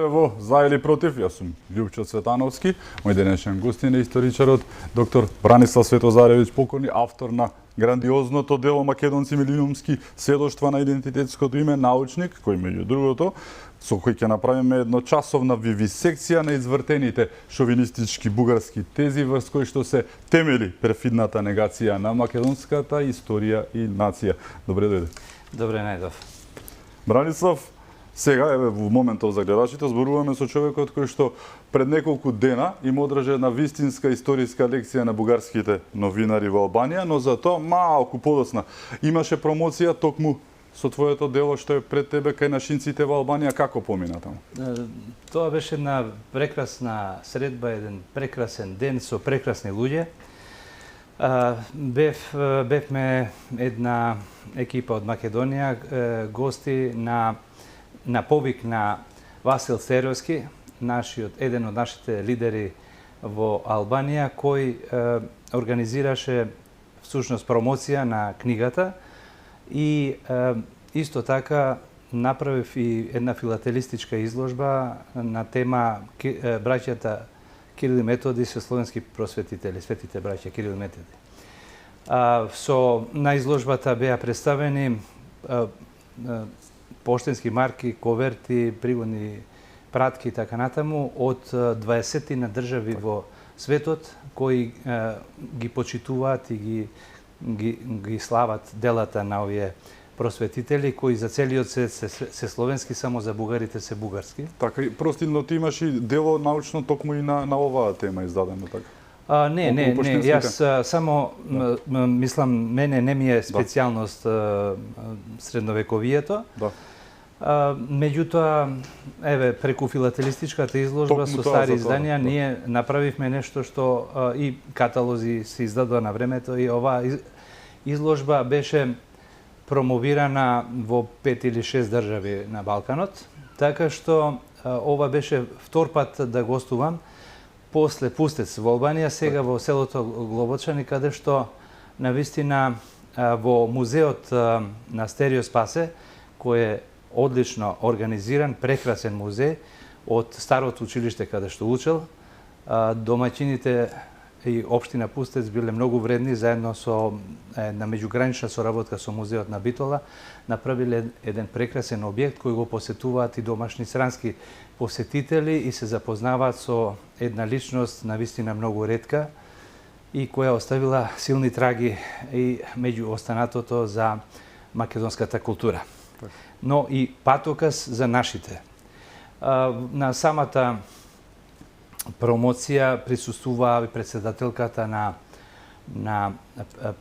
Тоа е во За или против. Јас сум Љупчо Цветановски. Мој денешен гостин е историчарот доктор Бранислав Светозаревиќ, покорни автор на грандиозното дело Македонци милиумски седоштва на идентитетското име, научник кој меѓу другото со кој ќе направиме едночасовна вивисекција на извртените шовинистички бугарски тези врз кои што се темели перфидната негација на македонската историја и нација. Добре дојде. Добре најдов. Бранислав, сега еве во моментов за гледачите зборуваме со човекот кој што пред неколку дена им одржа една вистинска историска лекција на бугарските новинари во Албанија, но за тоа малку подоцна имаше промоција токму со твоето дело што е пред тебе кај нашинците во Албанија. Како помина таму? Тоа беше една прекрасна средба, еден прекрасен ден со прекрасни луѓе. Бевме една екипа од Македонија, гости на повик на Васил Стеровски, еден од нашите лидери во Албанија, кој организираше всушност промоција на книгата и исто така направив и една филателистичка изложба на тема браќата Кирил и Методи се словенски просветители, светите браќа Кирил и Методи. На изложбата беа представени поштенски марки, коверти, пригодни пратки и така натаму од 20 на држави во светот кои ги почитуваат и ги слават делата на овие просветители кои за целиот свет се словенски, само за бугарите се бугарски. Така, простилно ти имаш и дело научно токму и на оваа тема издадено, така? Не, јас само мислам, мене не ми е специјалност средновековието. Да. Меѓутоа, еве, преку филателистичката изложба со стари изданија, ние направивме нешто што и каталози се издадува на времето и оваа изложба беше промовирана во 5 или 6 држави на Балканот, така што ова беше втор пат да гостувам после Пустец во Албанија, сега во селото Глобочани, каде што навистина во музеот на Стерио Спасе, кој е одлично организиран, прекрасен музеј од старото училиште каде што учел, домаќините и општина Пустец биле многу вредни, заедно со една меѓугранична соработка со музеот на Битола, направиле еден прекрасен објект кој го посетуваат и домашни странски посетители и се запознаваат со една личност навистина многу ретка и која оставила силни траги и меѓу останатото за македонската култура. Но и патоказ за нашите. На самата промоција присуствува председателката на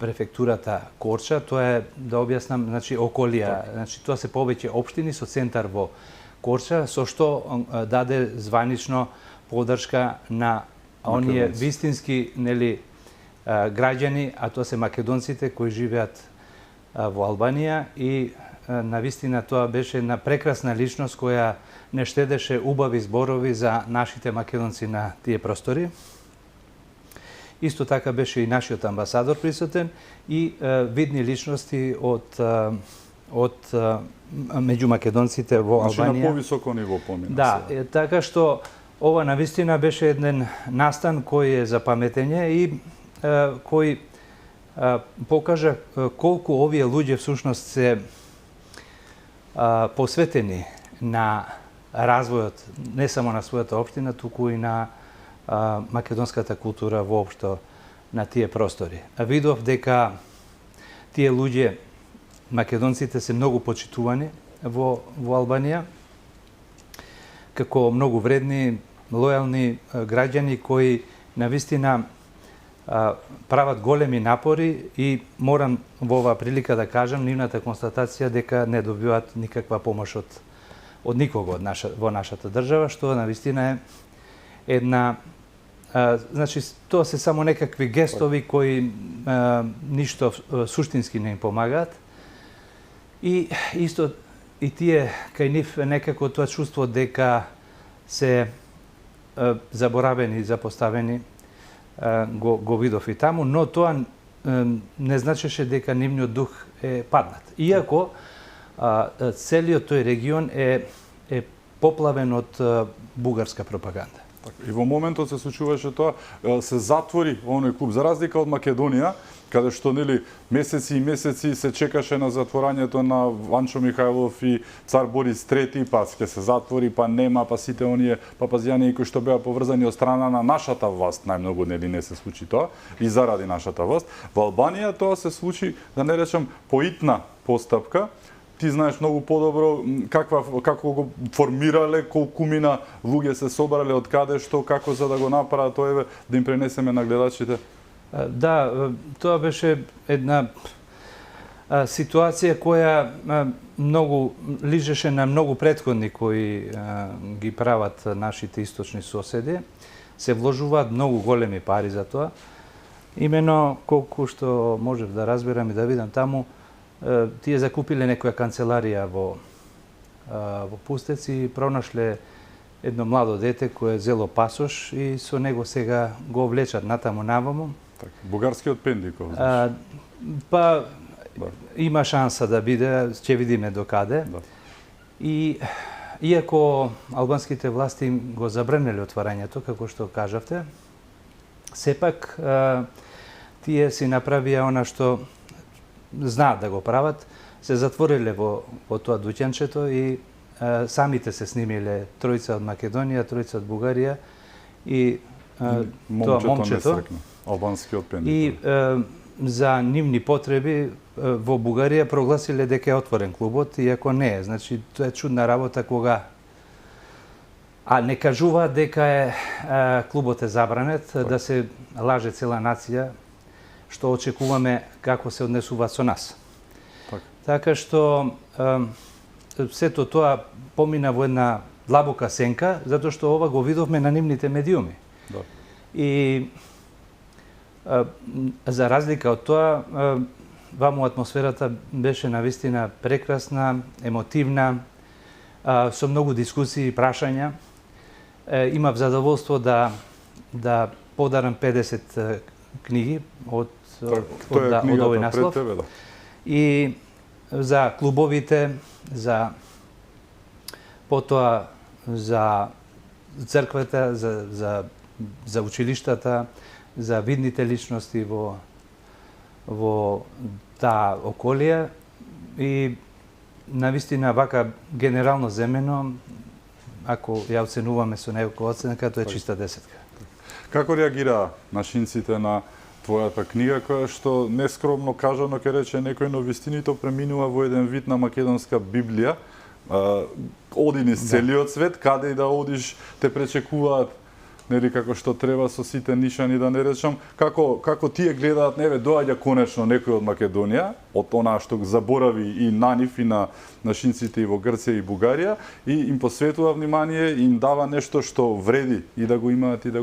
префектурата Корча. Тоа е, да објаснам, значи околија, значи тоа се повеќе општини со центар во Корча, со што даде званично подршка на оние вистински граѓани, а тоа се македонците кои живеат во Албанија и навистина тоа беше една прекрасна личност која не штедеше убави зборови за нашите македонци на тие простори. Исто така беше и нашиот амбасадор присутен и видни личности од меѓу македонците во Албанија. Значи на повисоко ниво помина. Да, така што ова навистина беше еден настан кој е за паметење и кој покажа колку овие луѓе всушност се посветени на развојот не само на својата општина, туку и на македонската култура воопшто на тие простори. Видов дека тие луѓе, македонците, се многу почитувани во Албанија, како многу вредни, лојални граѓани кои навистина прават големи напори и морам во оваа прилика да кажам нивната констатација дека не добиваат никаква помош од никого во нашата држава, што навистина е една значи тоа се само некакви гестови кои ништо суштински не им помагаат. И исто и тие кај нив некако тоа чувство дека се заборавени, запоставени, го видов и таму, но тоа не значеше дека нивниот дух е паднат. Иако целиот тој регион е поплавен од бугарска пропаганда. И во моментот се случуваше тоа, се затвори оној клуб, за разлика од Македонија, каде што нели месеци и месеци се чекаше на затворањето на Ванчо Михајлов и цар Борис III, па ќе се затвори, па нема, па сите оние папазијани кои што беа поврзани од страна на нашата власт, најмногу нели не се случи тоа и заради нашата власт. Во Албанија тоа се случи, да не речам, поитна постапка. Ти знаеш многу подобро како го формирале, колку мина луѓе се собрале, од каде, што, како за да го направат тоа, да им пренесеме на гледачите. Да, тоа беше една ситуација која многу лижеше на многу претходни кои ги прават нашите источни соседи. Се вложуваат многу големи пари за тоа. Имено, колку што можев да разберам и да видам таму, тие закупиле некоја канцеларија во Пустец и пронашле едно младо дете кое зело пасош и со него сега го влечат натаму наваму. Так, бугарскиот Пендиков. Па има шанса да биде, ќе видиме до каде. Да. И иако албанските власти го забранеле отварањето, како што кажавте, сепак тие си направија она што знаат да го прават, се затвориле во тоа дуќанчето и самите се снимиле тројца од Македонија, тројца од Бугарија и тоа момчето. Албанскиот Пендиков. И за нивни потреби во Бугарија прогласиле дека е отворен клубот, иако не е. Значи, тоа е чудна работа кога не кажуваат дека клубот е забранет, да се лаже цела нација, што очекуваме како се однесуваат со нас. Така што сето тоа помина во една длабока сенка, затоа што ова го видовме на нивните медиуми. Да. И за разлика од тоа, ваму атмосферата беше навистина прекрасна, емотивна, со многу дискусии и прашања. Имав задоволство да подарам 50 книги од овој наслов. И за клубовите, за потоа за црквата, за училиштата, за видните личности во таа околија и навистина вака генерално земено, ако ја оценуваме со некоја оценка, тоа е чиста десетка. Како реагираа нашинците на твојата книга, која што нескромно кажано ќе рече некој, но вистинито преминува во еден вид на македонска Библија. Оди низ целиот свет, каде и да одиш, те пречекуваат, нели, како што треба со сите нишани, да не речам, како тие гледаат, неве, доаѓа конечно некој од Македонија, од онаа што заборави и на нив и на нашинците и во Грција и Бугарија, и им посветува внимание, им дава нешто што вреди и да го имаат и да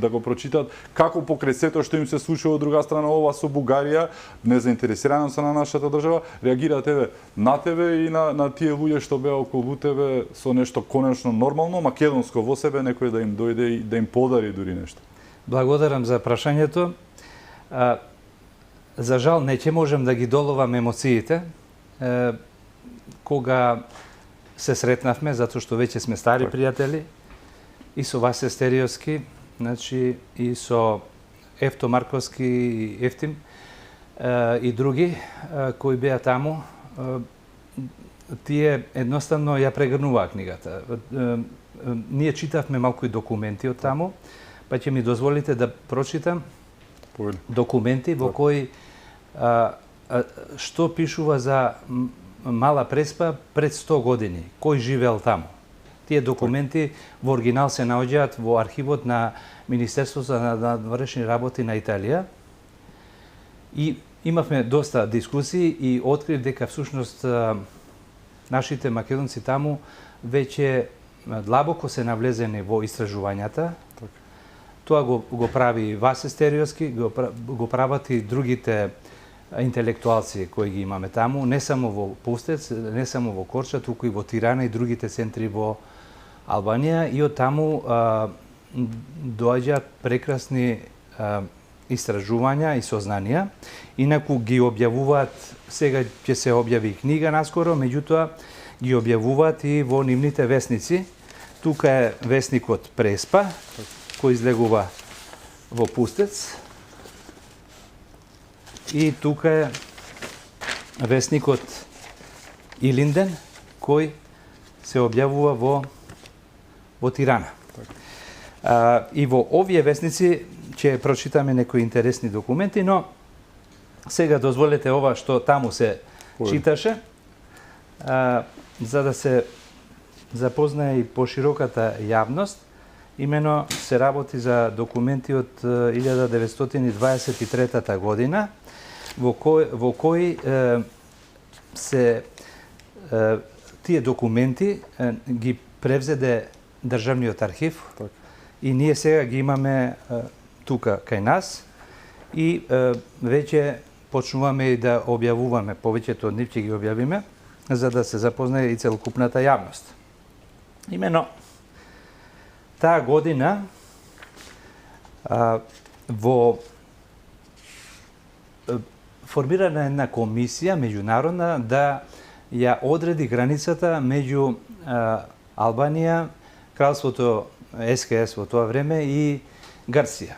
го прочитат, како покрај сето што им се случува од друга страна ова со Бугарија, незаинтересирано се на нашата држава, реагираат на тебе и на тие луѓе што беа околу тебе со нешто конечно нормално, македонско во себе, некој да им дојде и да им подари дури нешто. Благодарам за прашањето. За жал, не ќе можем да ги доловам емоциите кога се сретнавме, затоа што веќе сме стари пријатели, и со Васе Стериовски, значи и со Ефто Марковски и Ефтим и други кои беа таму. Тие едноставно ја прегрнуваа книгата. Ние читавме малку и документи од таму, па ќе ми дозволите да прочитам документи во кои што пишува за Мала Преспа пред 100 години, кој живеел таму. Тие документи во оригинал се наоѓаат во архивот на Министерството на вршни работи на Италија. И имавме доста дискусии и открив дека всушност нашите македонци таму веќе длабоко се навлезени во истражувањата. Тоа го прави Васе Стериовски, го прават и другите интелектуалци кои ги имаме таму, не само во Пустец, не само во Корча, туку и во Тирана и другите центри во Албанија, и од таму доаѓаат прекрасни истражувања и сознанија. Инаку ги објавуваат, сега ќе се објави книга наскоро, меѓутоа ги објавуваат и во нивните весници. Тука е весникот Преспа, кој излегува во Пустец. И тука е весникот Илинден, кој се објавува во Тирана. И во овие весници ќе прочитаме некои интересни документи, но сега дозволете ова што таму се читаше, за да се запознае и пошироката јавност. Имено се работи за документи од 1923 година, во кои се тие документи ги превзеде Државниот архив и ние сега ги имаме тука кај нас и веќе почнуваме и да објавуваме, повеќето од нив ќе ги објавиме, за да се запознае и целокупната јавност. Имено таа година формирана една комисија меѓународна да ја одреди границата меѓу Албанија, кралството СКС во тоа време и Грција.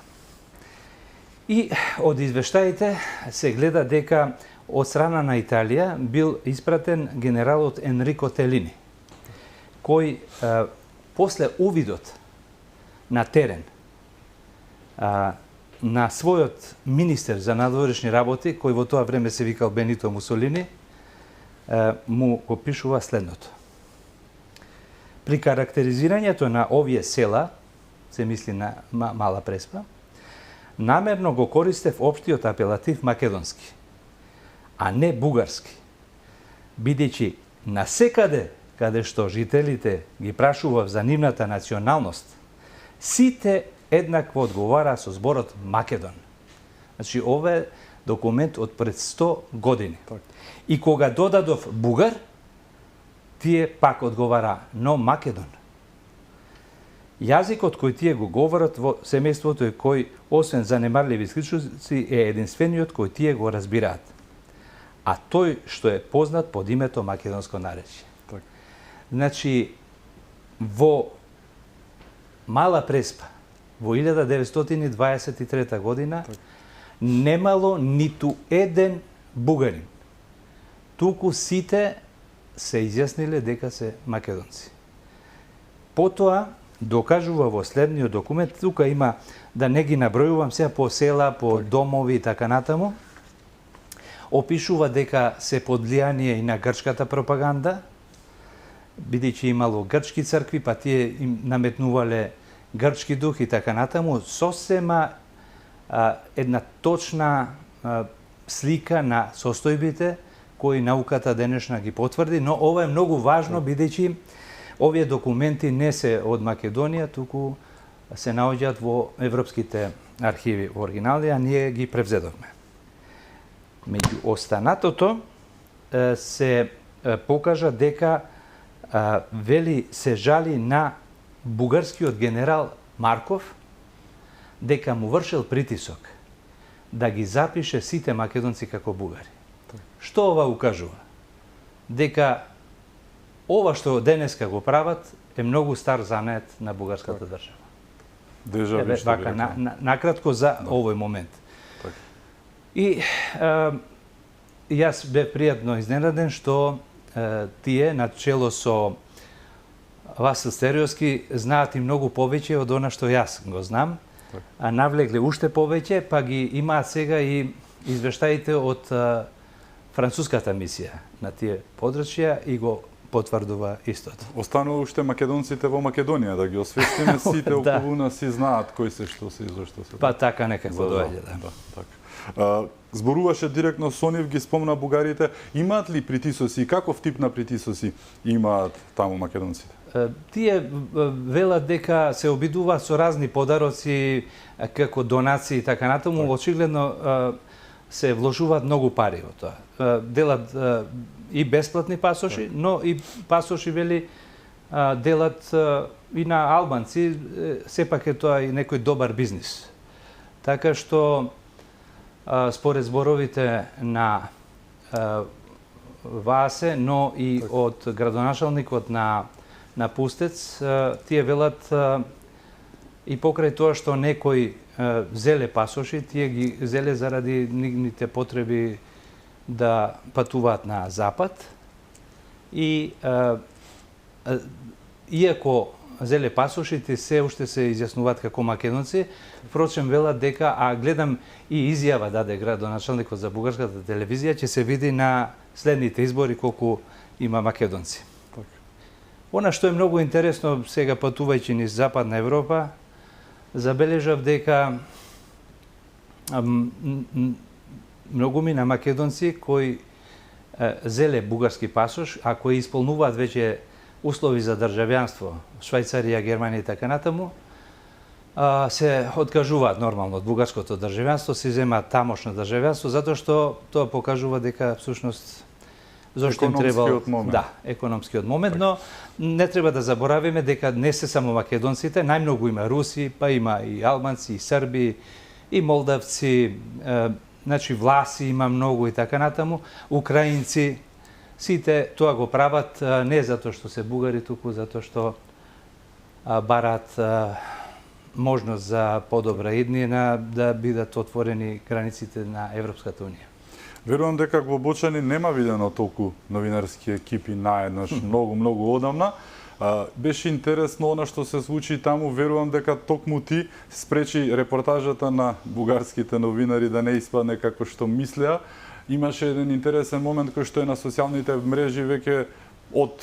И од извештаите се гледа дека од страна на Италија бил испратен генералот Енрико Телини, кој после увидот на терен на својот министер за надворешни работи, кој во тоа време се викал Бенито Мусолини, му опишува следното. При карактеризирањето на овие села, се мисли на Мала Преспа, намерно го користев општиот апелатив македонски, а не бугарски, бидејќи насекаде каде што жителите ги прашував за нивната националност, сите еднакво одговара со зборот Македон. Значи, ова е документ од пред 100 години. И кога додадов бугар, тие пак одговара, но Македон. Јазикот кој тие го говорат во семејството и кој, освен занемарливи сличници, е единствениот кој тие го разбираат. А тој што е познат под името македонско наречје. Значи, во Мала Преспа, во 1923 година, немало ниту еден бугарин. Туку сите се изјасниле дека се македонци. Потоа, докажува во следниот документ, тука има, да не ги набројувам сега по села, по домови и така натаму, опишува дека се под влијание и на грчката пропаганда, бидејќи имало грчки цркви, па тие им наметнувале грчки дух и така натаму, сосема една точна слика на состојбите кои науката денешна ги потврди, но ова е многу важно бидејќи овие документи не се од Македонија, туку се наоѓаат во европските архиви во оригинални, а ние ги превзедовме. Меѓу останатото се покажа дека вели се жали на бугарскиот генерал Марков дека му вршел притисок да ги запише сите македонци како бугари. Што ова укажува? Дека ова што денеска го прават е многу стар занет на бугарската држава. Дежави што вака, накратко за овој момент. И јас бев пријатно изненаден што тие начело со Васил Стериовски знаат и многу повеќе од она што јас го знам, а навлегле уште повеќе, па ги имаат сега и извештаите од француската мисија на тие подрачја и го потврдува истото. Останува уште македонците во Македонија, да ги освестиме, сите околу нас си знаат кои се, што се и зашто се. Па така некако доаѓа, да. Така. Зборуваше директно со нив, ги спомна бугарите. Имаат ли притисоци и каков тип на притисоци имаат таму македонците? Тие велат дека се обидуваат со разни подароци, како донации и така натаму. Очигледно се вложуваат многу пари во тоа. Делат и бесплатни пасоши, но и пасоши вели делат и на албанци, сепак е тоа и некој добар бизнис. Така што според зборовите на Васе, но и од градоначалникот на Пустец. Тие велат и покрај тоа што некои зеле пасоши, тие ги зеле заради нивните потреби да патуваат на запад. И иако зеле пасошите се уште се изјаснуваат како македонци, впрочем велат дека, а гледам и изјава даде градоначалникот за бугарската телевизија, ќе се види на следните избори колку има македонци. Она што е многу интересно, сега патувајќи низ Западна Европа, забележав дека многу мина македонци кои зеле бугарски пасош, а кои исполнуваат веќе услови за државјанство, Швајцарија, Германија и така натаму, се откажуваат нормално од бугарското државјанство, се земаат тамошно државјанство, затоа што тоа покажува дека всушност зошто им требал економскиот момент, но не треба да заборавиме дека не се само македонците, најмногу има руси, па има и албанци, и срби, и молдавци, значи власи има многу и така натаму, украинци, сите тоа го прават не затоа што се бугари, туку затоа што бараат можност за подобра иднина да бидат отворени границите на Европската унија. Верувам дека во Бочани нема видено толку новинарски екипи наеднаш многу одамна. Беше интересно она што се случи таму, верувам дека токму ти спречи репортажата на бугарските новинари да не испадне како што мислеа. Имаше еден интересен момент кој што е на социјалните мрежи веќе од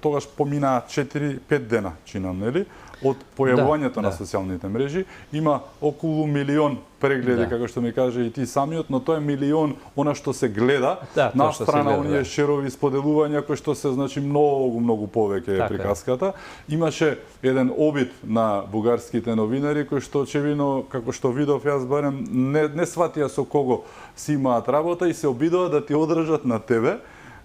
тогаш помина 4-5 дена, чинам, нели? Од појавувањето на социјалните мрежи има околу 1 милион прегледи, како што ми каже и ти самиот, но тоа е 1 милион она што се гледа на страна оние шерови споделувања кои што се значи многу повеќе е приказката. Имаше еден обид на бугарските новинари кои што очевидно, како што видов јас барем, не сватија со кого си имаат работа и се обидува да ти одржат на тебе,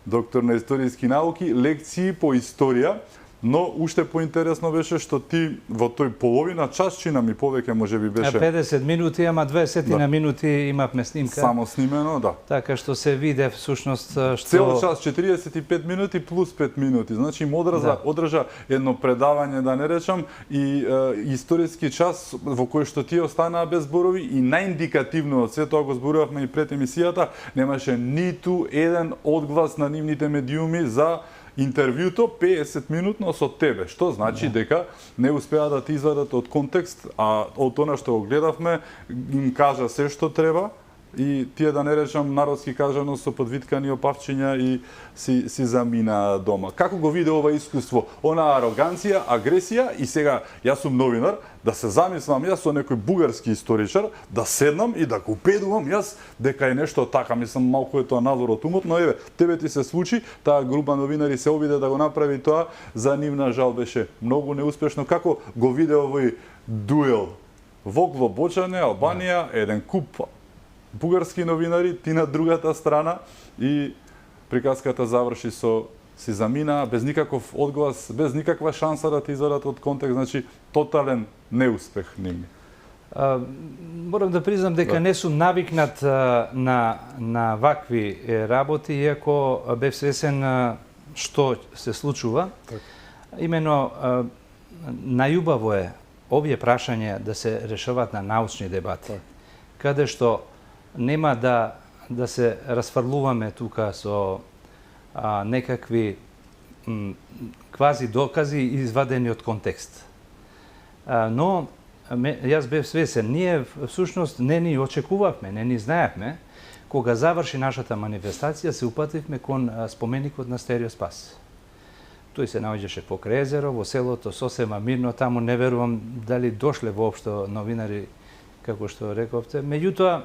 доктор на историски науки, лекции по историја. Но уште поинтересно беше што ти во тој половина час, чина ми повеќе можеби беше 50 минути, ама 20 на минути имавме снимка. Само снимено, да. Така што се виде всушност што цел час 45 минути плюс 5 минути. Значи им одржа едно предавање, да не речам, и историски час во кој што тие останаа без зборови и најиндикативно од се тоа го зборувавме и пред емисијата, немаше ниту еден одглас на нивните медиуми за интервјуто 50 минутно со тебе, што значи дека не успеа да ти извадат од контекст, а од она што го гледавме им кажа се што треба и тие, да не речам народски кажано, со подвиткани опавчиња и си замина дома. Како го виде ова искуство? Она ароганција, агресија и сега јас сум новинар, да се замислам јас со некој бугарски историчар, да седнам и да го убедувам јас дека е нешто така, мислам малку е тоа надвор од умот, но еве, тебе ти се случи, таа група новинари се обиде да го направи тоа, за нивна жал беше многу неуспешно. Како го виде овој дуел? Вок во Бочане, Албанија, еден куп бугарски новинари, ти на другата страна и приказката заврши со си замина, без никаков одглас, без никаква шанса да ти извадат од контекст, значи тотален неуспех нивни. Морам да признам дека не сум навикнат на вакви работи, иако бев свесен што се случува. Имено, најубаво е овие прашања да се решаваат на научни дебати, каде што нема да се расфрлуваме тука со некакви квази докази извадени од контекст. Но јас бев свесен, ние всушност не ни очекувавме, не ни знаевме, кога заврши нашата манифестација се упативме кон споменикот на Стерио Спас. Тој се наоѓаше покрај езеро, во селото сосема мирно, таму не верувам дали дошле воопшто новинари, како што рековте. Меѓутоа,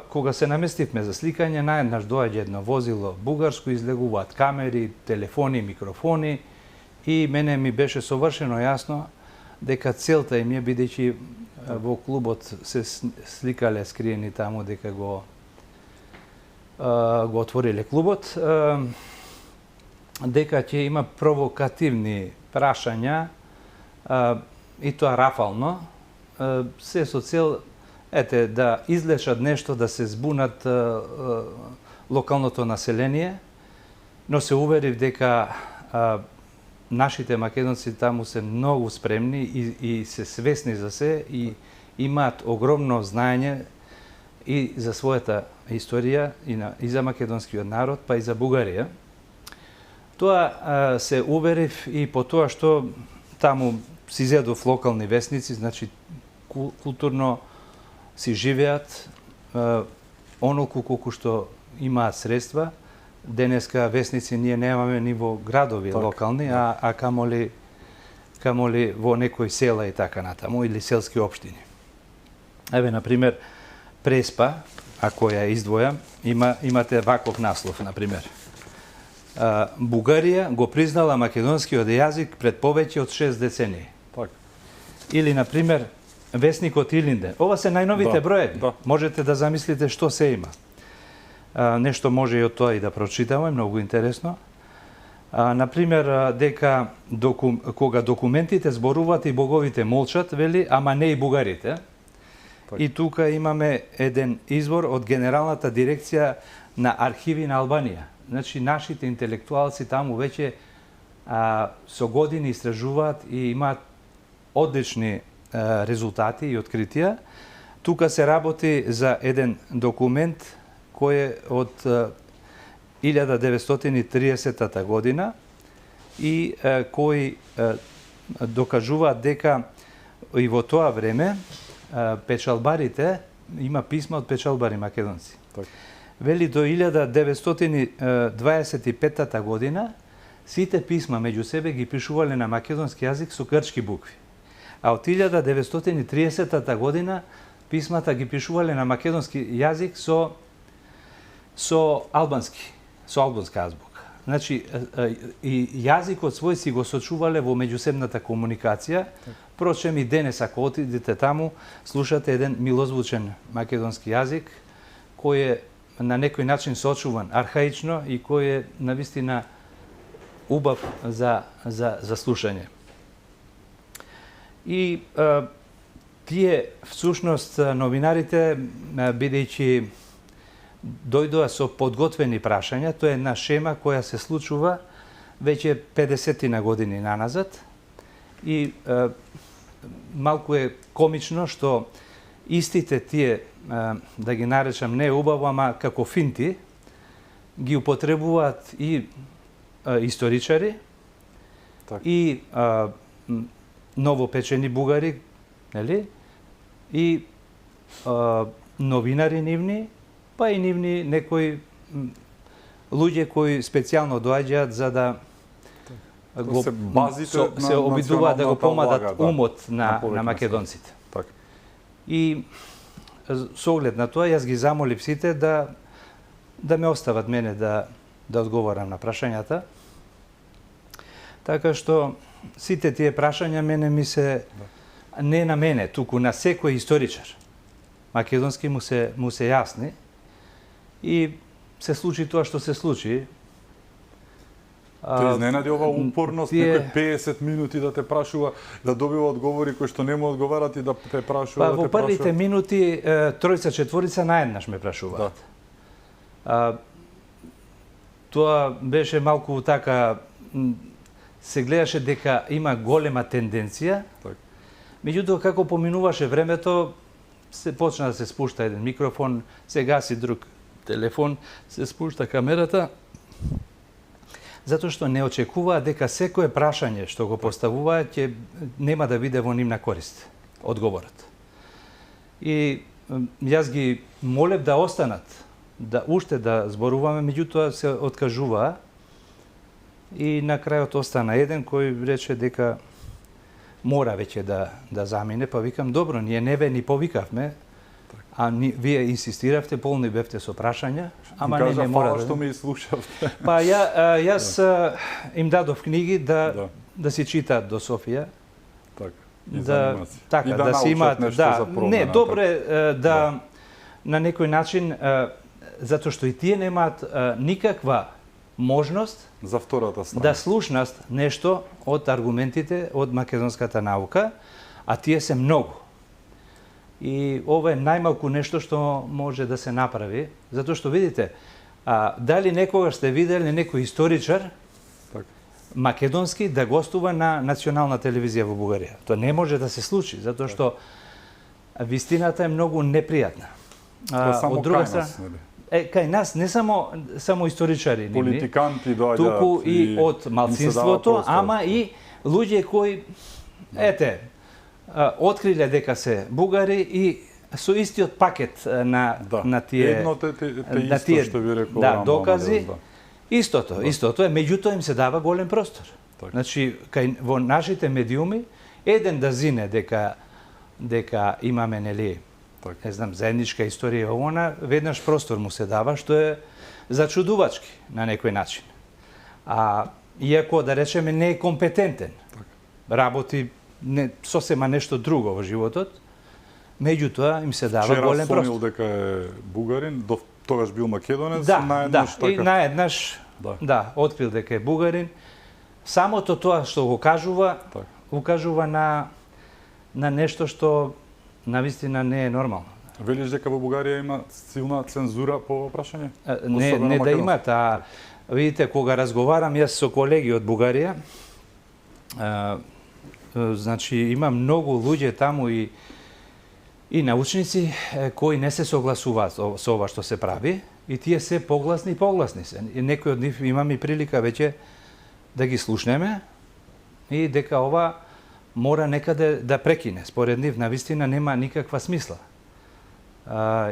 кога се наместивме за сликање, наеднаш доаѓа едно возило бугарско, излегуваат камери, телефони, микрофони и мене ми беше совршено јасно дека целта им е, бидејќи во клубот се сликале скриени таму дека го отвориле клубот, дека ќе има провокативни прашања и тоа рафално, се со цел да излечат нешто, да се збунат локалното население, но се уверив дека нашите македонци таму се многу спремни и се свесни за се и имаат огромно знаење и за својата историја и за македонскиот народ, па и за Бугарија. Тоа се уверив и по тоа што таму си изедов локални весници, значи културно си живеат онолку колку што имаат средства. Денеска весници ние немаме ни во градови локални, а камоли во некои села и така натаму, или селски општини. Еве, например, Преспа, ако ја издвојам, имате ваков наслов, например. Бугарија го признала македонскиот јазик пред повеќе од 6 децении. Или, например, весникот Илинден. Ова се најновите броеви. Можете да замислите што се има. Нешто може и од тоа и да прочитаме, многу интересно. Например, дека кога документите зборуваат и боговите молчат, вели, ама не и бугарите. И тука имаме еден извор од Генералната дирекција на архиви на Албанија. Значи, нашите интелектуалци таму веќе со години истражуваат и имаат одлични резултати и откритија. Тука се работи за еден документ кој е од 1930 година и кој докажува дека и во тоа време печалбарите, има писма од печалбари македонци. Вели до 1925 година сите писма меѓу себе ги пишувале на македонски јазик со грчки букви. А од 1930 година писмата ги пишувале на македонски јазик со албанска азбука. Значи, и јазикот свој си го сочувале во меѓусебната комуникација. Впрочем, и денес, ако отидете таму, слушате еден милозвучен македонски јазик, кој е на некој начин сочуван архаично и кој е навистина убав за слушање. И тие, всушност, новинарите, бидејќи дојдоа со подготвени прашања, тоа е една шема која се случува веќе 50 години наназад. И малку е комично што истите тие, да ги наречам не убаво, ама како финти, ги употребуваат и историчари, и новопечени бугари, нели? И новинари нивни, па и нивни некои луѓе кои специјално доаѓаат за да се обидуваат да го помадат умот на македонците. И со оглед на тоа, јас ги замолив сите да ме остават мене да одговорам на прашањата. Така што сите тие прашања мене ми се не на мене, туку на секој историчар македонски му се јасни и се случи тоа што се случи. Те изненади ова упорност, некој 50 минути да те прашува, да добива одговори кои што не му одговарат и да те прашува. Во првите минути тројца-четворица наеднаш ме прашуваат. Тоа беше малку така, се гледаше дека има голема тенденција. Меѓутоа, како поминуваше времето, се почна да се спушта еден микрофон, се гаси друг телефон, се спушта камерата, затоа што не очекуваа дека секое прашање што го поставуваа ќе нема да биде во нивна корист одговорот. И јас ги молев да останат, да уште да зборуваме, меѓутоа се откажуваа и на крајот остана еден кој рече дека мора веќе да замине, па викам добро, ние не ве ни повикавме, а вие инсистиравте, полни бевте со прашања, ама не мора да... што ме слушавте. Па јас им дадов книги да си читаат до Софија. Да се имаат нешто за промена. Не, добро е да на некој начин, затоа што и тие немаат никаква можност за втората страна да слушнат нешто од аргументите од македонската наука, а тие се многу. И ова е најмалку нешто што може да се направи, затоа што видите, Дали некогаш сте видели некој историчар Така. македонски да гостува на национална телевизија во Бугарија? Тоа не може да се случи, затоа што вистината е многу непријатна. Само Од друга кај нас, страна, нели? кај нас не само историчари, Политиканти доаѓаат, туку и од им се малцинството, дава простор. ама и луѓе кои откриле дека се бугари и со истиот пакет на тие едно те на исто тие што ви рекол да, Рамбо докази. Амадеус, Истото е, меѓутоа им се дава голем простор. Така. Значи, во нашите медиуми, еден да зине дека имаме, нели, Така. не знам, заедничка историја овона, веднаш простор му се дава, што е зачудувачки на некој начин. Иако, да речеме, не е компетентен. Работи сосема нешто друго во животот, меѓутоа им се дава голем Вчера простор. дека е бугарин, тогаш бил македонец, Да, наеднаш и наеднаш открил дека е бугарин. Самото тоа што го кажува, Така. укажува на нешто што навистина не е нормално. Велиш дека во Бугарија има силна цензура по ова прашање? Не да македонски. имат, видите, кога разговарам јас со колеги од Бугарија, значи има многу луѓе таму и научници кои не се согласуваат со ова што се прави и тие се погласни се. И некои од нив имаме прилика веќе да ги слушнеме и дека ова мора некаде да прекине. Според нив навистина нема никаква смисла.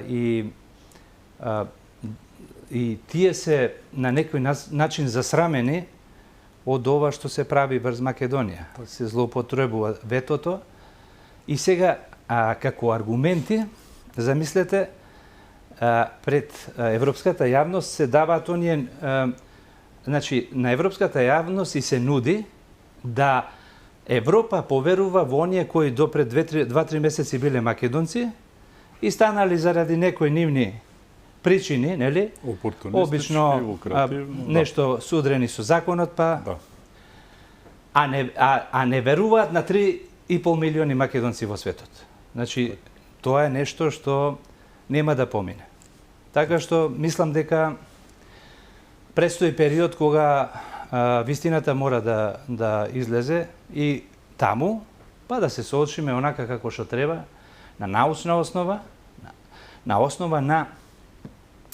И тие се на некој начин засрамени од ова што се прави врз Македонија. Се злоупотребува ветото и сега како аргументи, замислете, пред европската јавност се даваат оние, значи на европската јавност и се нуди да Европа поверува во оние кои до пред 2-3 месеци биле македонци и станали заради некои нивни причини, нели? Обично нешто судрени со законот, па Да. а не веруваат на 3,5 милиони македонци во светот. Значи, тоа е нешто што нема да помине. Така што мислам дека предстои период кога вистината мора да излезе и таму, па да се соочиме онака како што треба, на научна основа, на основа на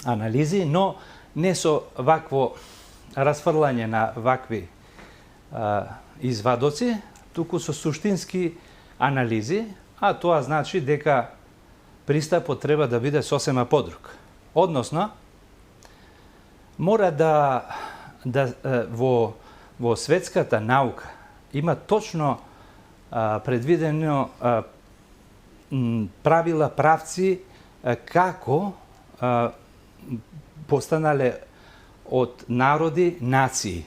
анализи, но не со вакво расфрлање на вакви извадоци, туку со суштински анализи, а тоа значи дека пристапот треба да биде сосема подруг. Односно, мора во светската наука има точно предвидено правила, правци како постанале од народи нации.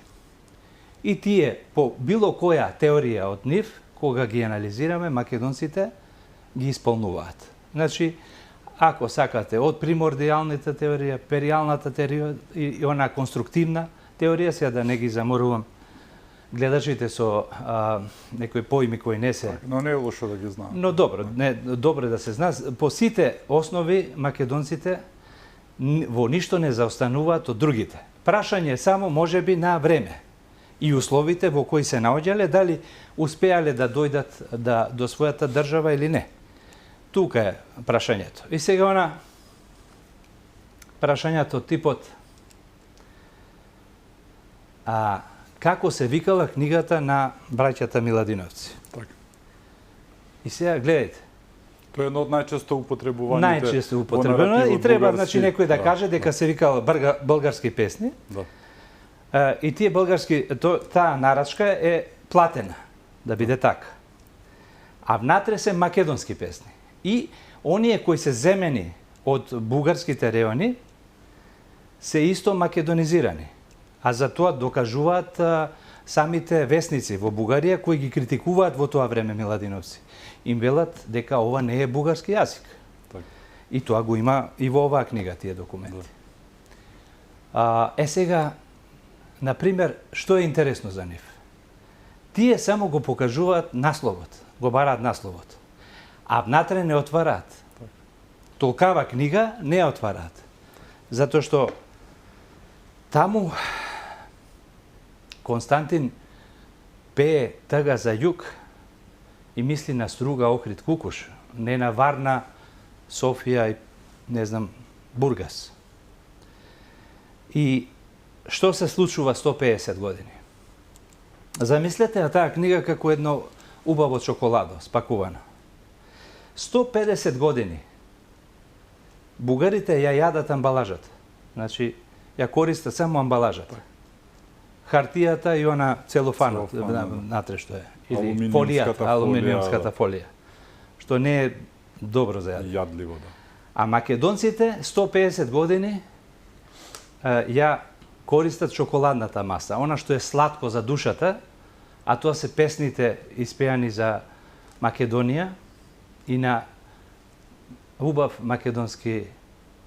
И тие, по било која теорија од нив, кога ги анализираме, македонците ги исполнуваат. Значи, ако сакате, од примордијалната теорија, перијалната теорија и она конструктивна теорија, сега да не ги заморувам гледачите со некои поими кои не се... Но не е лошо да ги знаат. Но добро, добро е да се зна. По сите основи македонците во ништо не заостануваат од другите. Прашање само може би на време и условите во кои се наоѓале, дали успеале да дојдат до својата држава или не. Тука е прашањето. И сега прашањето типот како се викала книгата на браќата Миладиновци. Така. И сега гледајте. Тоа е едно од најчесто употребуваните. Најчесто употребувано и треба значи некој да каже дека се викала български песни. Да. И тие български таа нарачка е платена да биде така. А внатре се македонски песни. И оние кои се земени од бугарските реони се исто македонизирани. А за тоа докажуваат самите весници во Бугарија кои ги критикуваат во тоа време Миладиновци. Им велат дека ова не е бугарски јазик. Так. И тоа го има и во оваа книга тие документи. Сега, например, што е интересно за нив? Тие само го покажуваат насловот, го бараат насловот, а внатре не отвараат. Толкава книга не ја отвараат. Затоа што Таму Константин пее тага за југ и мисли на Струга, Охрид, Кукуш, не на Варна, Софија и, не знам, Бургас. И што се случува 150 години? Замислете на таа книга како едно убаво чоколадо, спакувано. 150 години бугарите ја јадат амбалажата. Значи, ја користат само амбалажата. Хартијата и она целофанот, натре што е. Или фолијата, алуминиумската фолија. Што не е добро за јадење. Јадливо, да. А македонците 150 години ја користат чоколадната маса, она што е сладко за душата, а тоа се песните испеани за Македонија и на убав македонски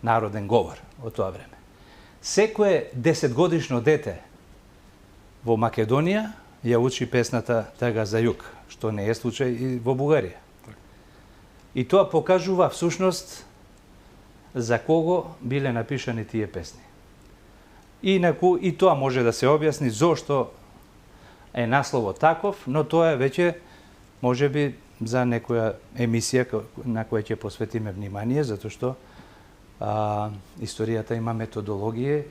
народен говор од тоа време. Секое 10-годишно дете во Македонија ја учи песната Тага за југ, што не е случај и во Бугарија. И тоа покажува всушност за кого биле напишани тие песни. И тоа може да се објасни зошто е насловот таков, но тоа е веќе можеби за некоја емисија на која ќе посветиме внимание, затоа што историјата има методологија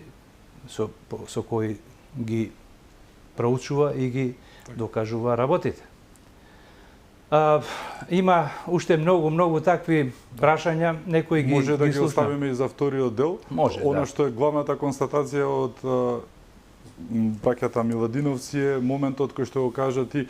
со кои ги проучува и ги докажува работите. Има уште многу такви прашања, некои ги може да ги слушнам. оставиме и за вториот дел. Може, Она да. што е главната констатација од баќата Миладиновци е моментот кој што го кажа ти,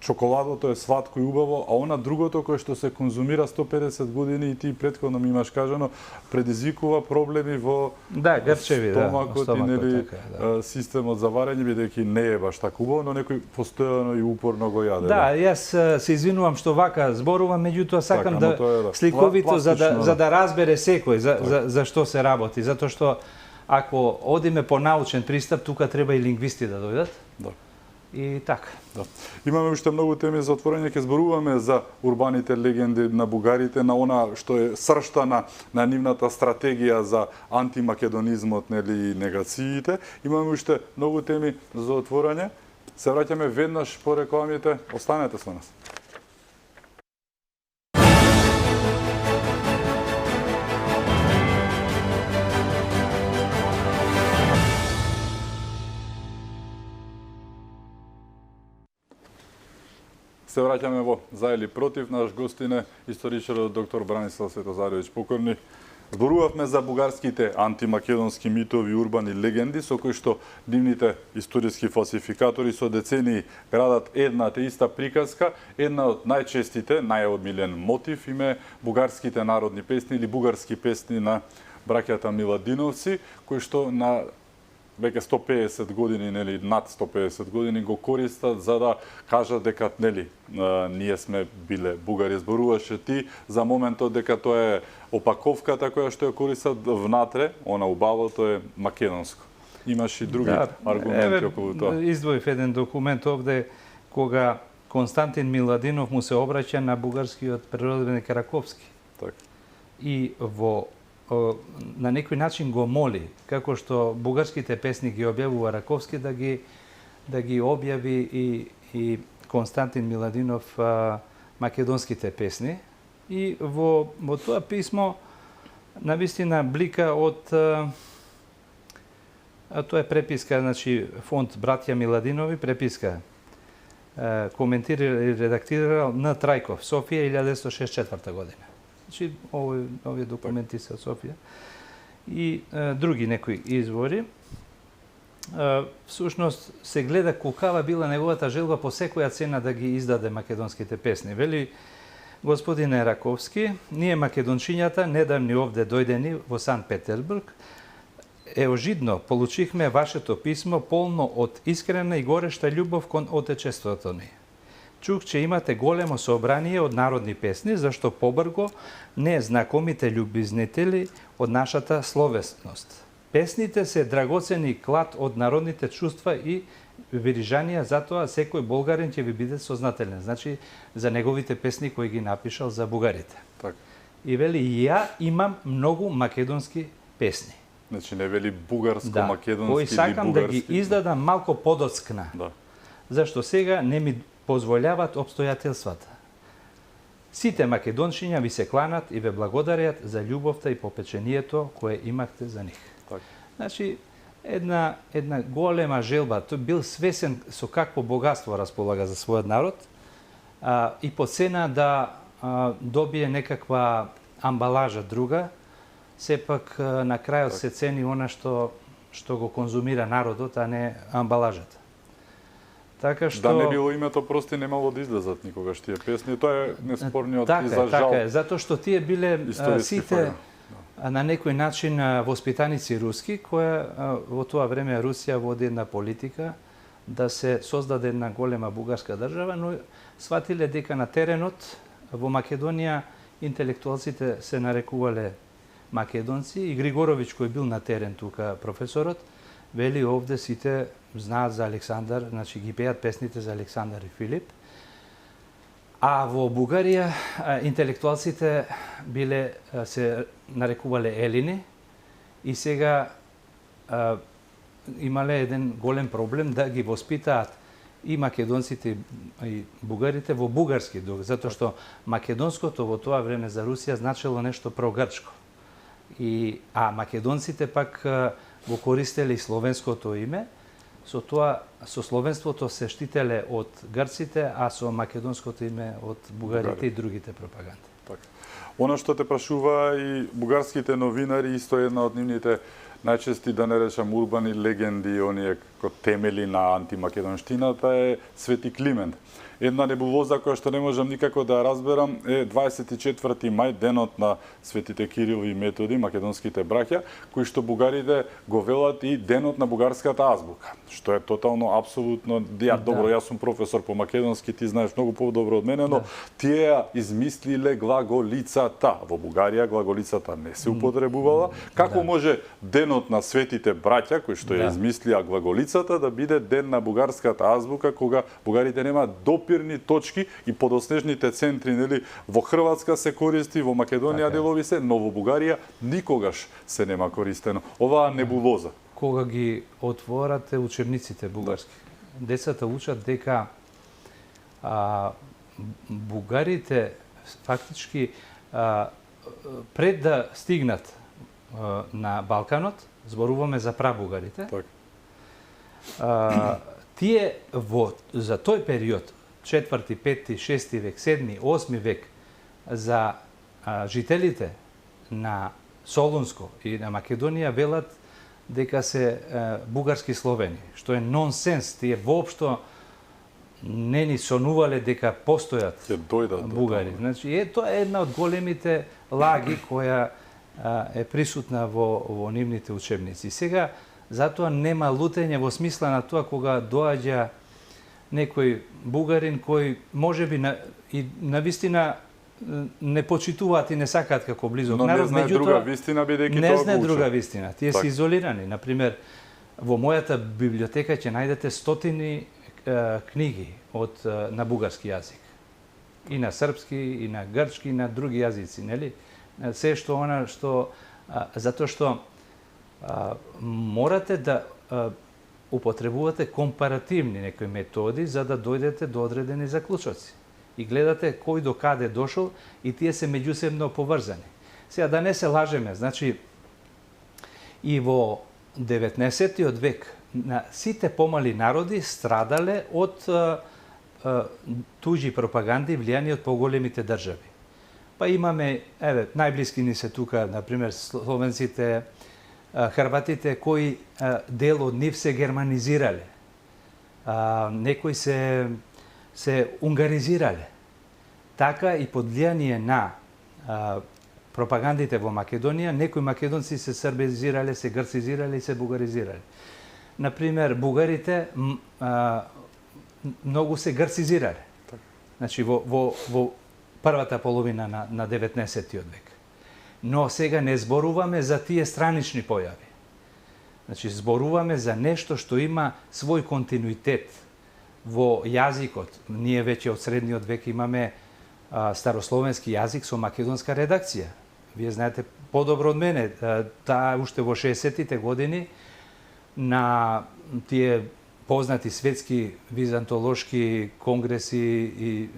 чоколадото е сладко и убаво, а она другото кое што се конзумира 150 години и ти претходно ми имаш кажано, предизвикува проблеми во грчеви, стомакот и нели така, системот за варење, бидејќи не е баш така убаво, но некој постојано и упорно го јаде. Да, јас се извинувам што вака зборувам, меѓутоа сакам Така, но тоа е, да. сликовито за Пластично, да разбере секој за што се работи, затоа што ако одиме по научен пристап, тука треба и лингвисти да дојдат. Да. И така. Да. Имаме уште многу теми за отворање, ќе зборуваме за урбаните легенди на бугарите, на она што е сршта на нивната стратегија за антимакедонизмот, нели, и негациите. Имаме уште многу теми за отворање. Се враќаме веднаш по рекламите. Останете со нас. Се враќаме во За или против. Наш гостин е историчарот доктор Бранислав Светозаровиќ Покорни. Зборувавме за бугарските антимакедонски митови, урбани легенди, со кои што нивните историски фалсификатори со децении градат една те иста приказка. Една од најчестите, најомилен мотив им е бугарските народни песни или бугарски песни на браќата Миладиновци, кои што на веќе 150 години, нели, над 150 години го користат за да кажат дека, нели, ние сме биле бугари. Зборуваше ти за моментот дека тоа е опаковката која што ја користат внатре, она убавото е македонско. Имаш и други аргументи околу тоа. Издвоив еден документ овде кога Константин Миладинов му се обраќа на бугарскиот природник Раковски. Така. И на некој начин го моли, како што бугарските песни ги објавува Раковски, да ги објави и Константин Миладинов македонските песни. И во тоа писмо навистина блика од тоа е преписка, значи фонд Браќа Миладинови, преписка коментира и редактирал Н. Трајков, Софија 1964 година. Значи, овие документи се од Софија. И други некои извори. Всушност се гледа колкава била неговата желба по секоја цена да ги издаде македонските песни. Вели господине Раковски, ние македончињата, недавни овде дојдени во Санкт Петербург, еожидно получихме вашето писмо полно од искрена и горешта љубов кон отечеството ни. Чух, че имате големо собрание од народни песни, зашто побрго не знакомите љубизнители од нашата словесност. Песните се драгоцени клад од народните чувства и вирижанија, затоа секој болгарин ќе ви биде сознателен. Значи, за неговите песни кои ги напишал за бугарите. Так. И вели, ја имам многу македонски песни. Значи не вели бугарско, Да, македонски кои или сакам да ги бугарски. издадам малку подоцкна. Да. Зашто сега не ми позволяват обстојателствата. Сите македончиња ви се кланат и ве благодарат за љубовта и попечението кое имахте за нив. Така. Значи, една голема желба. Тој бил свесен со какво богатство располага за својот народ и по цена да добие некаква амбалажа друга, сепак на крајот се цени она што го конзумира народот, а не амбалажата. Така што Да не било името, прости немало да излезат никогаш тие песни. Тоа е неспорниот и за жал. Така е, затоа што тие биле историски сите факт. на некој начин воспитаници руски, која во тоа време Русија води една политика да се создаде една голема бугарска држава, но сватиле дека на теренот во Македонија интелектуалците се нарекувале македонци и Григоровиќ кој бил на терен тука професорот, вели овде сите знаат за Александар, значи ги пеат песните за Александар и Филип. А во Бугарија интелектуалците биле се нарекувале елини и сега имале еден голем проблем да ги воспитаат и македонците и бугарите во бугарски дух, затоа што македонското во тоа време за Русија значело нешто прогрчко. А македонците пак го користеле и словенското име, со словенството се штителе од грците, а со македонското име од бугарите и другите пропаганди. Така. Она што те прашува и бугарските новинари, исто е една од нивните најчести, да не речам, урбани легенди, оние како темели на антимакедонштината е Свети Климент. Една небулоза која што не можам никако да ја разберам е 24 мај, денот на светите Кирил и Методи, македонските браќа, кои што бугарите го велат и денот на бугарската азбука, што е тотално апсолутно добро, јас сум професор по македонски, ти знаеш многу подобро од мене, но тие ја измислиле глаголицата. Во Бугарија глаголицата не се употребувала. Како може денот на светите браќа, кои што ја измислија глаголицата, да биде ден на бугарската азбука, кога бугарите немаат допирни точки и подоснежните центри, нели, во Хрватска се користи, во Македонија делови се, но во Бугарија никогаш се нема користено. Оваа небулоза. Кога ги отворате учебниците бугарски, децата учат дека бугарите фактички пред да стигнат на Балканот, зборуваме за прабугарите, тие за тој период, 4, 5, 6 век, 7, 8 век, за жителите на Солунско и на Македонија велат дека се бугарски словени, што е нонсенс. Тие воопшто не ни сонувале дека постојат бугари. Значи, тоа е една од големите лаги која е присутна во нивните учебници. Сега, затоа нема лутење во смисла на тоа кога доаѓа некој бугарин кој можеби на вистина не почитуваат и не сакаат како близок народ, но не знае друга вистина, бидејќи тоа не знае друга вистина. Тие се изолирани. Например, во мојата библиотека ќе најдете стотини книги на бугарски јазик. И на српски, и на грчки, и на други јазици, нели? Се што затоа што морате да употребувате компаративни некои методи за да дојдете до одредени заклучоци. И гледате кој до каде дошол и тие се меѓусебно поврзани. Сега да не се лажеме, значи и во 19-тиот век сите помали народи страдале од туѓи пропаганди влијани од поголемите држави. Па имаме, најблиски ни се тука, например, словенците, хрватите кои дел од нив се германизирале. Некои се унгаризирале. Така и под влијание на пропагандите во Македонија, некои македонци се србизирале, се грцизирале и се бугаризирале. Например, бугарите многу се грцизирале. Значи, во првата половина на 19-тиот век. Но сега не зборуваме за тие странични појави. Значи, зборуваме за нешто што има свој континуитет во јазикот. Ние веќе од средниот век имаме старословенски јазик со македонска редакција. вие знаете подобро од мене, таа уште во 60-тите години на тие познати светски византолошки конгреси и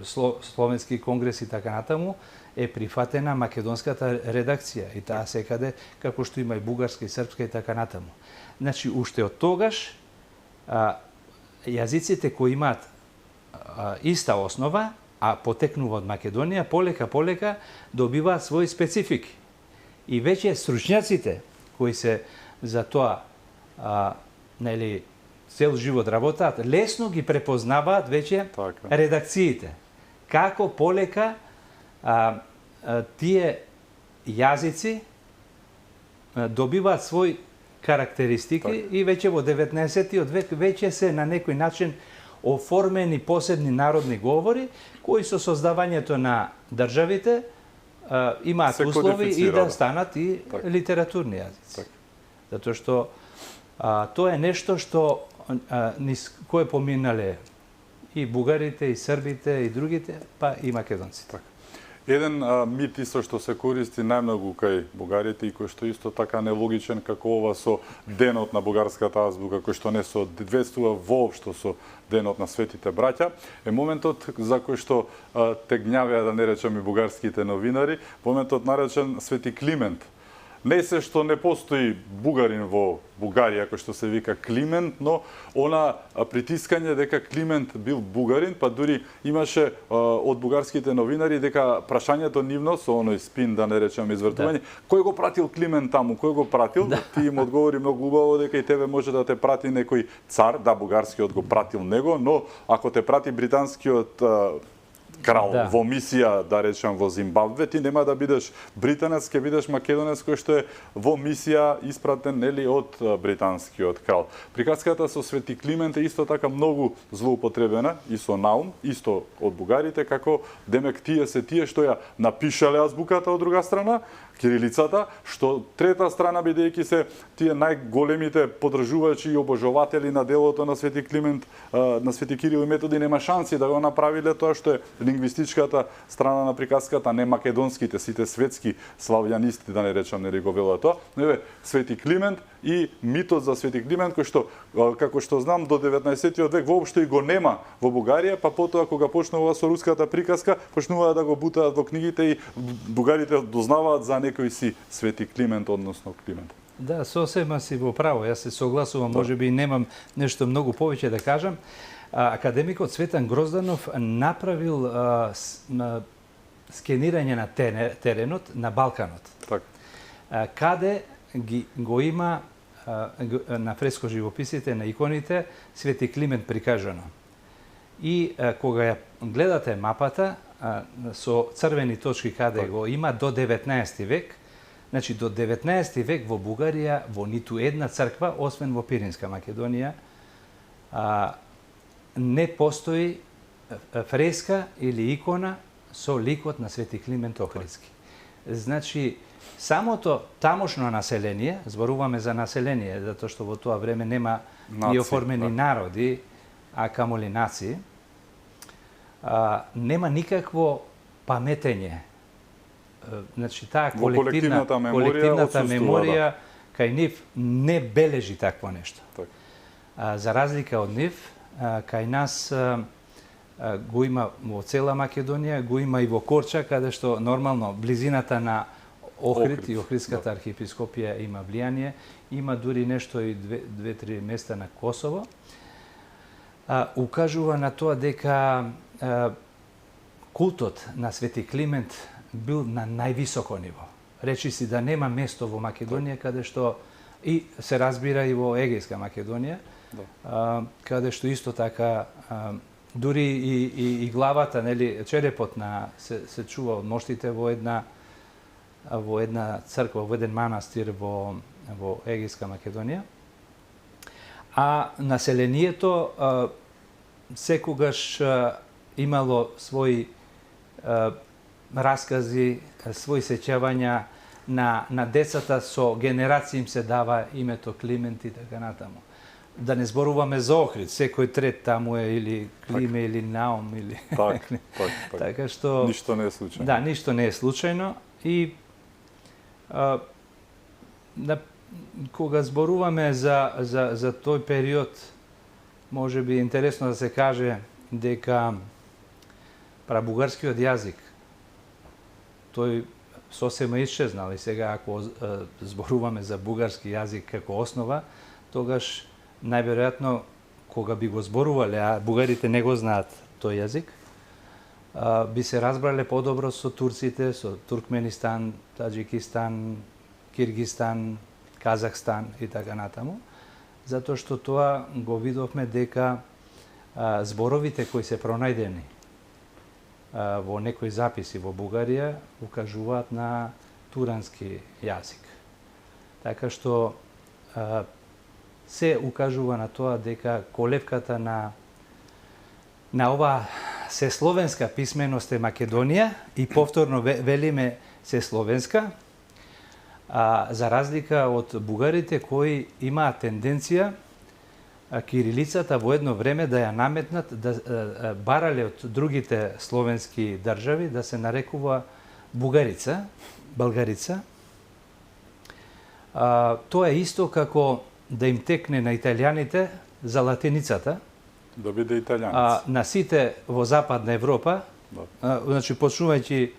словенски конгреси и така натаму, е прифатена македонската редакција и таа секаде, како што има и бугарска и српска и така натаму. Значи, уште од тогаш, јазиците кои имаат иста основа, а потекнува од Македонија, полека добиваат своји специфики. И веќе стручњаците кои се за тоа нели цел живот работаат, лесно ги препознаваат веќе редакциите. Како полека тие јазици добиваат свој карактеристики и веќе во 19-тиот век веќе се на некој начин оформени посебни народни говори кои со создавањето на државите имаат услови и да станат и литературни јазици. Затоа што тоа е нешто што низ кое поминале и бугарите, и србите, и другите, па и македонците. Еден мит исто што се користи најмногу кај бугарите и кој што исто така нелогичен како ова со денот на бугарската азбука, кој што не соодветствува воопшто со денот на светите браќа, е моментот за кој што те гнјавеа, да не речем и бугарските новинари, моментот наречен Свети Климент. Не се што не постои бугарин во Бугарија, кој што се вика Климент, но она притискање дека Климент бил бугарин, па дури имаше од бугарските новинари дека прашањето нивно со оној спин, да не речеме извртување, кој го пратил Климент таму, кој го пратил? Ти им одговори многу убаво дека и тебе може да те прати некој цар, да, бугарскиот го пратил него, но ако те прати британскиот крал во мисија, да речем, во Зимбабве, ти нема да бидеш британец, ќе бидеш македонец кој што е во мисија испратен, нели, од британскиот крал. Приказката со Свети Климент е исто така многу злоупотребена и со наум, исто од бугарите, како демек тие се тие што ја напишале азбуката од друга страна, кирилицата, што трета страна бидејќи се тие најголемите подржувачи и обожователи на делото на Свети Климент, на Свети Кирил и Методи, нема шанси да го направиле тоа што е лингвистичката страна на приказката, не македонските, сите светски славјанисти, да не речам, нели го велат тоа, но еве Свети Климент и митот за Свети Климент, кој што, како што знам, до 19-тиот век воопшто и го нема во Бугарија, па потоа кога почнува со руската приказка, почнуваат да го бутаат во книгите и бугарите дознаваат за некој си Свети Климент, односно Климент. Да, сосема си во право, јас се согласувам, можеби немам нешто многу повеќе да кажам. Академикот Цветан Грозданов направил скенирање на теренот на Балканот. Каде го има на фреско живописите, на иконите, Свети Климент прикажано. И кога ја гледате мапата со црвени точки каде го има до 19 век, значи до 19 век во Бугарија во ниту една црква, освен во Пиринска Македонија, не постои фреска или икона со ликот на Свети Климент Охридски. Значи, самото тамошно население, зборуваме за население, затоа што во тоа време нема и оформени народи, а камоли нации, нема никакво паметење. Значи, таа колективната меморија кај нив не бележи такво нешто. За разлика од нив, кај нас го има во цела Македонија, го има и во Корча, каде што нормално близината на Охрид и Охридската архиепископија има влијание, има дури нешто и две-три места на Косово. Укажува на тоа дека култот на Свети Климент бил на највисоко ниво. Речи си да нема место во Македонија каде што и се разбира и во Егејска Македонија, каде што исто така дури и главата, нели, черепот на се чува од моштите во една црква, во еден манастир во Егејска Македонија. А населението секогаш имало своји раскази, своји сеќавања на децата, со генерации им се дава името Климент и така натаму. Да не зборуваме за Охрид, секој трет таму е или Климе или Наум или така што ништо не е случајно. Да, ништо не е случајно И кога зборуваме за тој период, може би е интересно да се каже дека прабугарскиот јазик тој сосема исчезнал и сега ако зборуваме за бугарски јазик како основа, тогаш најверојатно кога би го зборувале, а бугарите не го знаат тој јазик, би се разбрале подобро со турците, со Туркменистан, Таџикистан, Киргистан, Казахстан и така натаму, затоа што тоа го видовме дека зборовите кои се пронајдени во некои записи во Бугарија укажуваат на турански јазик. Така што се укажува на тоа дека колевката на ова сесловенска писменост е Македонија и повторно велиме сесловенска, за разлика од бугарите кои имаат тенденција кирилицата во едно време да ја наметнат, да барале од другите словенски држави да се нарекува бугарица, българица. Тоа е исто како да им текне на италијаните за латиницата. Да биде италијанец. На сите во Западна Европа, значи почнувајќи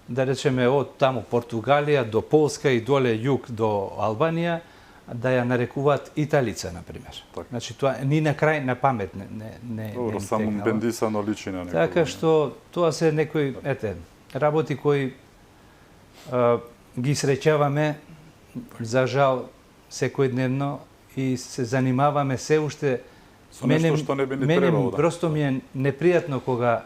да речеме од таму Португалија до Полска и доле југ до Албанија, да ја нарекуваат италица, например. Так. Значи тоа ни на крај на памет не Добро, само бендисано личи на некој. Така што тоа се некои работи кои ги среќаваме за жал секојдневно и се занимаваме се уште со нешто што не би ни требало. Просто ми е непријатно кога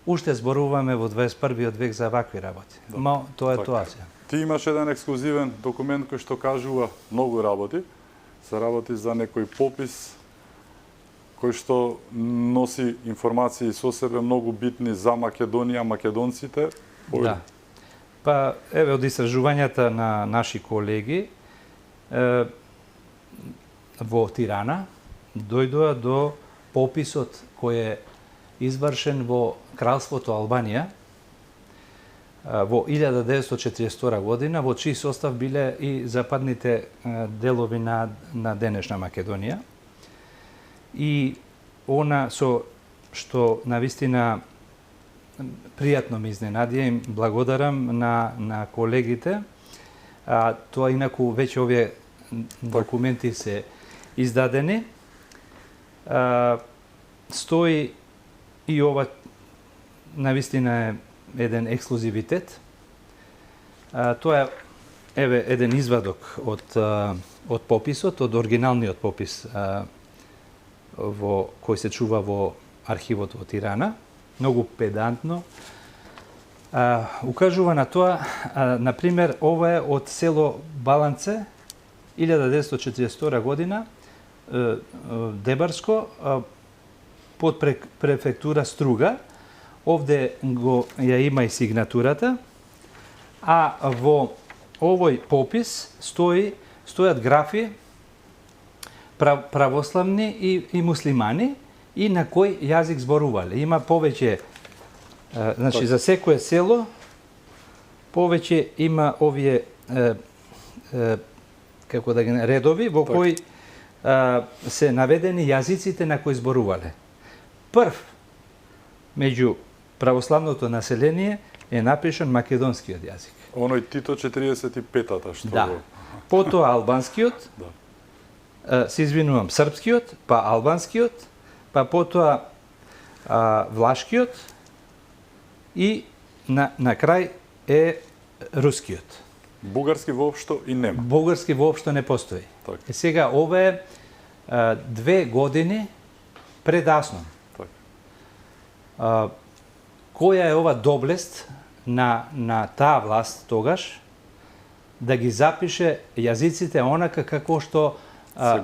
уште зборуваме во 21-виот век за вакви работи. Но тоа е тоа се. Ти имаш еден ексклузивен документ кој што кажува многу работи. Се работи за некој попис кој што носи информации со себе многу битни за Македонија, македонците. Да. Па, еве, од истражувањата на наши колеги во Тирана дојдоа до пописот кој е извршен во Кралството Албанија во 1942 година, во чиј состав биле и западните делови на денешна Македонија. И она со што навистина пријатно ми изненади, им благодарам на колегите. Тоа инаку веќе овие документи се издадени. Стои и ова навистина е еден ексклузивитет. Тоа е еден извадок од пописот, од оригиналниот попис кој се чува во архивот во Тирана. Многу педантно. Укажува на тоа, например, ова е од село Баланце, 1942 година, Дебарско, под префектура Струга. Овде ја има и сигнатурата, а во овој попис стојат графи православни и муслимани и на кој јазик зборувале. Има повеќе, значи за секое село повеќе има овие како да ги редови во кои се наведени јазиците на кои зборувале. Прв меѓу православното население е напишан македонскиот јазик. Оној Тито 45-та што да. Потоа албанскиот, се извинувам, српскиот, па албанскиот, па потоа влашкиот и на крај е рускиот. Бугарски воопшто и нема. Бугарски воопшто не постои. Так. Сега ова е 2 години пред Аснон. Која е ова доблест на таа власт тогаш да ги запише јазиците онака како што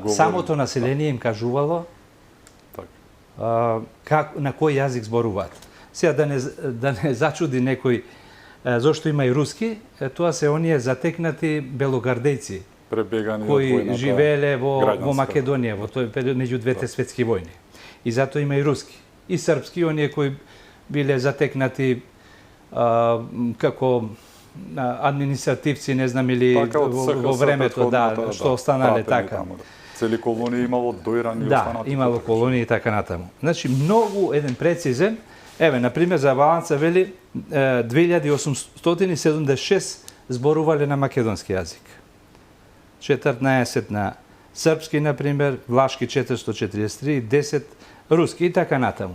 самото население им кажувало на кој јазик зборуваат. Сега да не зачуди некој зошто има и руски, тоа се оние затекнати белогардејци кои живееле во Македонија во тој период меѓу двете светски војни. И затоа има и руски. И српски, оние кои биле затекнати како административци, не знам, или Така од во времето, што останале така. Цели колонии имало доирани и останати. Да, имало колонии и така натаму. Значи, многу еден прецизен, еве, например, за Баланца вели 2876 зборувале на македонски јазик. 14 на српски, например, влашки 443, 10 руски и така натаму.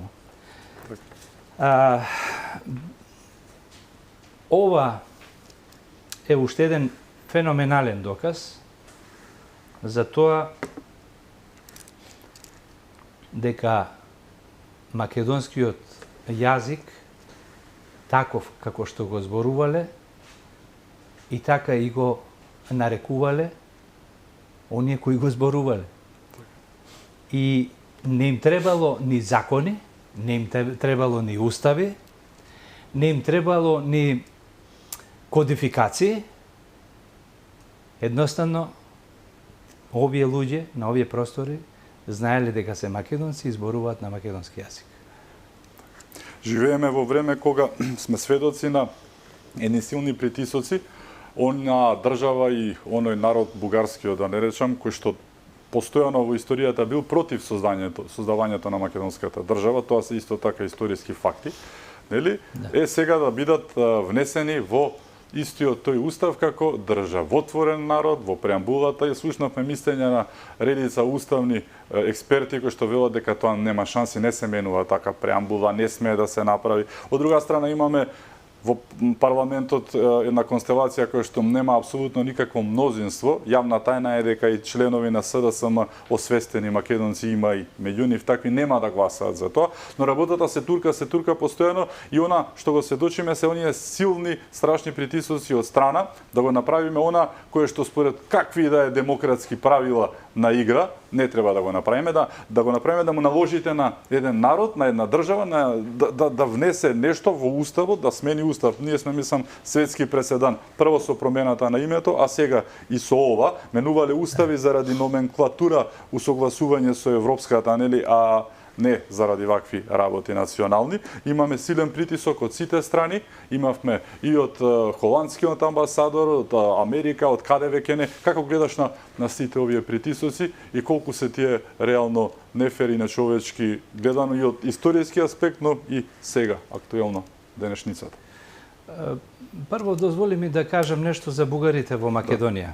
Ова е уште еден феноменален доказ за тоа дека македонскиот јазик, таков како што го зборувале, и така и го нарекувале оние кои го зборувале. И не им требало ни закони, не им требало ни устави, не им требало ни кодификации. Едноставно, овие луѓе на овие простори знаеле дека се македонци и зборуваат на македонски јазик. Живееме во време кога сме сведоци на едни силни притисоци, она држава и оној народ бугарскиот, да не речам, кој што постојано во историјата бил против создавањето на македонската држава, тоа се исто така историски факти, нели? Да. Сега да бидат внесени во истиот тој устав како државотворен народ. Во преамбулата и слушнавме мислење на редица уставни експерти кои што велат дека тоа нема шанси, не се менува така преамбула, не смее да се направи. Од друга страна имаме во парламентот една констелација која што нема апсолутно никакво мнозинство. Јавна тајна е дека и членови на СДСМ освестени македонци има и меѓу нив такви нема да гласаат за тоа, но работата се турка постојано и она што го сведочиме се оние силни, страшни притисоци од страна да го направиме она кое што според какви да е демократски правила на игра не треба да го направиме, да го направиме да му наложите на еден народ, на една држава, да внесе нешто во уставот, да смени устав. Ние сме, мислам, светски преседан. Прво со промената на името, а сега и со ова менувале устави заради номенклатура, усогласување со европската, нели, а не заради вакви работи национални. Имаме силен притисок од сите страни, имавме и од холандскиот амбасадор, од Америка, од каде веќе не. Како гледаш на сите овие притисоци и колку се тие реално нефер и нечовечки гледано и од историски аспект, но и сега, актуелно, денешницата? Прво, дозволи ми да кажам нешто за бугарите во Македонија.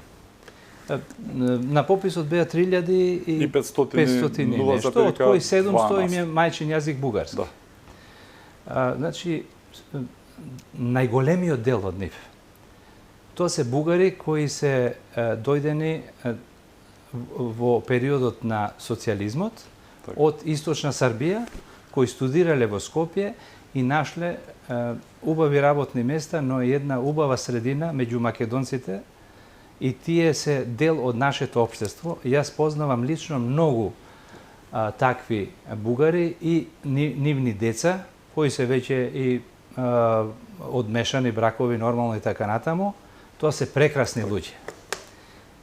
На пописот беа 3500 нешто, од кои 700 им е мајчин јазик бугарски. Да. Значи, најголемиот дел од нив, тоа се бугари кои се дојдени во периодот на социјализмот, од Источна Србија, кои студирале во Скопје и нашле убави работни места, но и една убава средина меѓу македонците, и тие се дел од нашето општество. Јас познавам лично многу такви бугари и нивни деца, кои се веќе и одмешани бракови, нормално и така натаму. Тоа се прекрасни луѓе.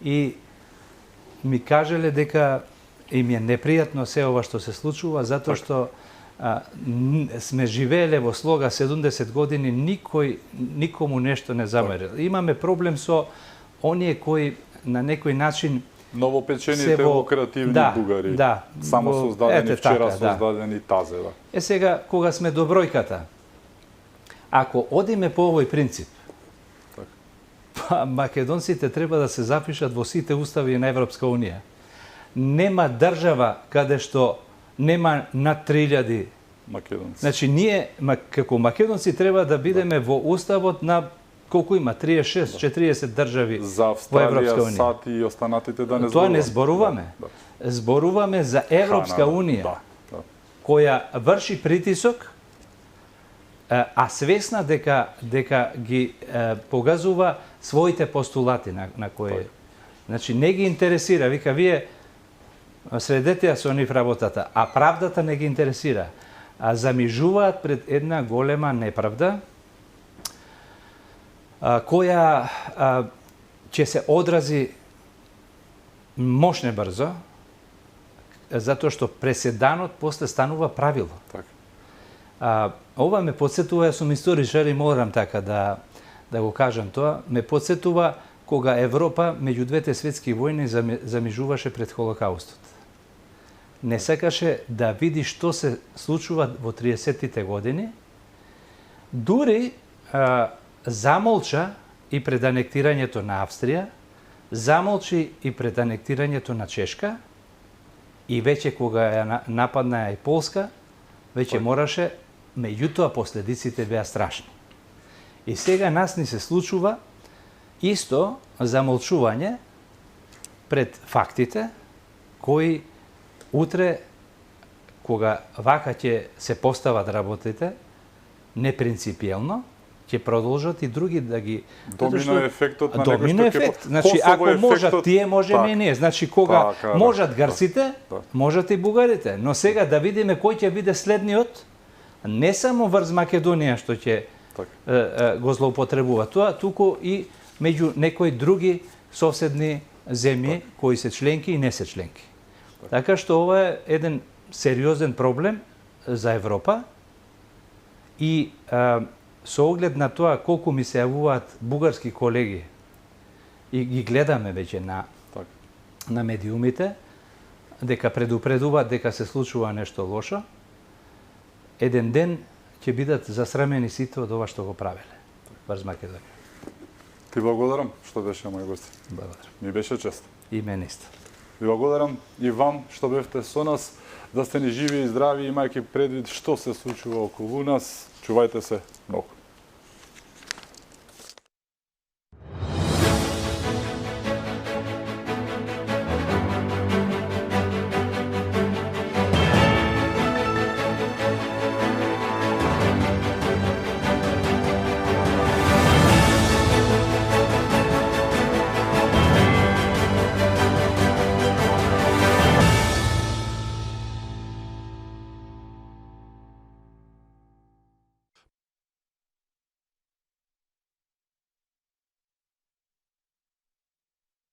И ми кажеле дека им е непријатно се ова што се случува, затоа што сме живееле во слога 70 години, никому нешто не замерил. Имаме проблем со оние кои на некој начин новопечените лукративни бугари. Да, само создадени вчера, создадени тазе. Да. Сега, кога сме до бројката, ако одиме по овој принцип, македонците треба да се запишат во сите устави на Европска Унија. Нема држава каде што нема над 3000 македонци. Значи, ние, како македонци, треба да бидеме во уставот на колку има? 36-40 држави за Австралија, САД и останатите да не зборуваме. Тоа не зборуваме. Зборуваме за Европска Унија, која врши притисок, а свесна дека ги погазува своите постулати на кои. Значи, не ги интересира. Вика, вие средете ја со нив работата, а правдата не ги интересира. А замижуваат пред една голема неправда, која ќе се одрази мощне брзо, затоа што преседанот после станува правило. Ова ме подсетува, јас сум историчар и морам така да го кажам тоа, ме подсетува кога Европа меѓу двете светски војни замижуваше пред Холокаустот. Не сакаше да види што се случува во 30-тите години, дури замолча и пред анектирањето на Австрија, замолчи и пред анектирањето на Чешка, и веќе кога ја нападна и Полска, веќе мораше, меѓутоа последиците беа страшни. И сега нас ни се случува исто замолчување пред фактите, кои утре, кога вака ќе се постават работите, непринципиелно, ќе продолжат и други да ги... Домино ефектот на домино некој што ќе... ефект. Значи, ако можат тие, можеме и ние. Значи, кога можат грците, можат и бугарите. Но сега да видиме кој ќе биде следниот, не само врз Македонија што ќе го злоупотребува тоа, туку и меѓу некои други соседни земји кои се членки и не се членки. Така што ова е еден сериозен проблем за Европа и со оглед на тоа колку ми се јавуваат бугарски колеги и ги гледаме веќе на медиумите, дека предупредуваат дека се случува нешто лошо, еден ден ќе бидат засрамени сите од ова што го правеле врз Македонија. Ти благодарам што беше мој гост. Благодарам. Ми беше чест. И мене исто. Ви благодарам и вам што бевте со нас, да сте ни живи и здрави, имајќи предвид што се случува околу нас. Чувајте се многу.